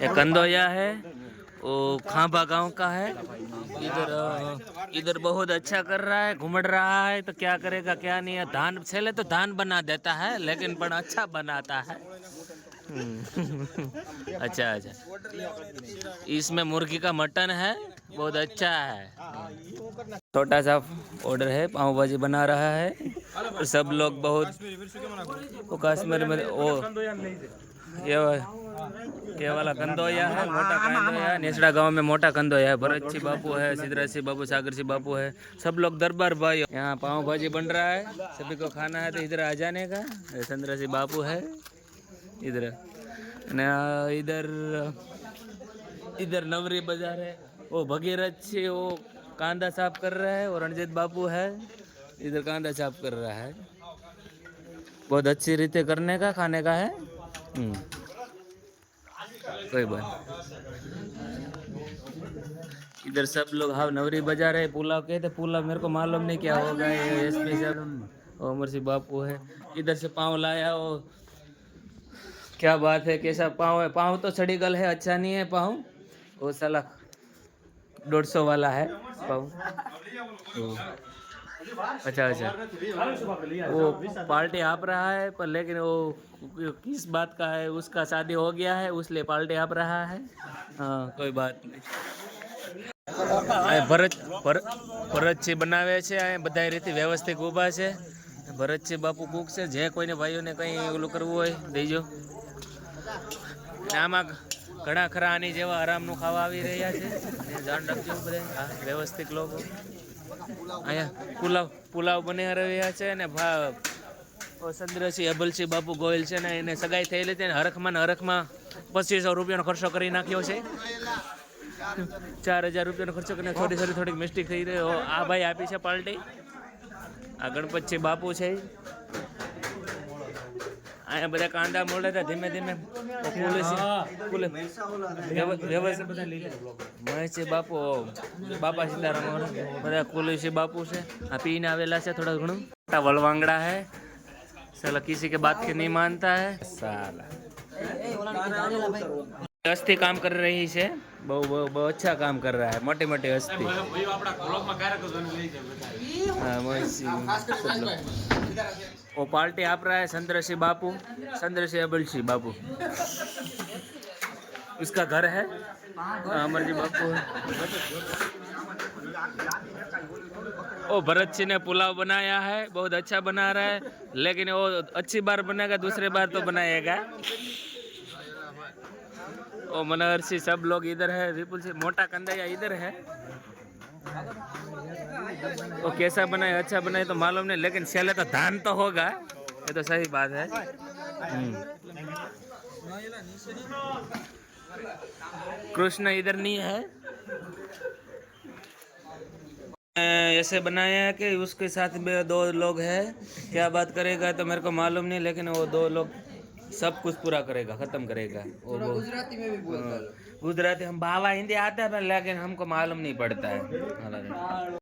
ये कंदोया है, वो खांबा गांव का है। इधर इधर बहुत अच्छा कर रहा है, घूमड़ रहा है। तो क्या करेगा क्या नहीं है। धान पहले तो धान बना देता है, लेकिन बड़ा अच्छा बनाता है। अच्छा अच्छा, इसमें मुर्गी का मटन है, बहुत अच्छा है। छोटा सा ऑर्डर है, पाव भाजी बना रहा है। और सब लोग बहुत, वो कश्मीर में वो ये वाला कंदोया है, मोटा कंदोया। नेसड़ा गांव में मोटा कंदोया है। भरत सिंह बापू है, सिद्धराज सिंह बापू, सागर सिंह बापू है, सब लोग दरबार भाई। यहाँ पाव भाजी बन रहा है, सभी को खाना है तो इधर आ जाने का। चंद्र सिंह बापू है इधर, इधर इधर नवरी बाजार है। वो भगीरथ से वो कांदा साफ कर रहा है, और रणजीत बापू है इधर कांदा साफ कर रहा है। बहुत अच्छी रीते करने का, खाने का है। कोई बात। इधर सब लोग हाँ नवरी बाजार है, पुलाव कहते, पुलाव मेरे को मालूम नहीं क्या होगा। ये स्पेशल अमर सिंह बापू है। इधर से पाँव लाया, वो क्या बात है, कैसा पाँव है। पाँव तो सड़ीगल है, अच्छा नहीं है पाँव। वो साला 150 वाला है पाँव। अच्छा अच्छा, वो पार्टी आप रहा है पर, लेकिन वो किस बात का है, उसका शादी हो गया है उसलिए पार्टी आप रहा है। हाँ कोई बात नहीं। ભરતજી બનાવે છે, આ બધા રીતે વ્યવસ્થિત ઊભા છે। ભરતજી બાપુ કુક છે, જે કોઈને ભાઈઓને કંઈ ઓલું કરવું હોય દેજો। આમાં ઘણા ખરા આની જેવા આરામનું ખાવા આવી રહ્યા છે, ધ્યાન રાખજો બધા। હા વ્યવસ્થિત લોકો અહીંયા પુલાવ બની રહ્યા છે ને ચંદ્રસિંહ અભલસિંહ બાપુ ગોયલ છે ને, એને સગાઈ થયેલી હતી ને હરખમાં 2500 રૂપિયાનો ખર્ચો કરી નાખ્યો છે। 4000 રૂપિયાનો ખર્ચો કરીને થોડીક મિસ્ટેક થઈ રહી। આ ભાઈ આપી છે પાર્ટી, આ ગણપતસિંહ બાપુ છે। અહીંયા બધા કાંદા મોડે હતા, ધીમે ધીમે મહેશસિંહ બાપુ, બાપા સીતારામ બધા કુલસિંહ બાપુ છે। આ પીને આવેલા છે થોડા ઘણું। વળવાંગડા है साला, किसी के बात के नहीं मानता है साला। हस्ती काम कर रही है, बहुत अच्छा काम कर रहा है। मोटी मोटी हस्ती। वो पार्टी आप रहा है चंद्रसिंह बापू, चंद्रसिंह अबलसिंह बापू, उसका घर है। अमरजी बापू है। वो भरत सिंह ने पुलाव बनाया है, बहुत अच्छा बना रहा है, लेकिन वो अच्छी बार बनेगा, दूसरे बार तो बनाएगा। ओ मनोहर सिंह सब लोग इधर है। विपुल सिंह मोटा कंदैया इधर है। वो कैसा बनाए, अच्छा बनाए तो मालूम नहीं, लेकिन चले तो धान तो होगा, ये तो सही बात है। कृष्ण इधर नहीं है। ऐसे बनाया है कि उसके साथ में 2 लोग हैं। क्या बात करेगा तो मेरे को मालूम नहीं, लेकिन वो 2 लोग सब कुछ पूरा करेगा, खत्म करेगा। वो गुजराती में भी बोलता है। गुजराती हम बावा हिंदी आता है, लेकिन हमको मालूम नहीं पड़ता है।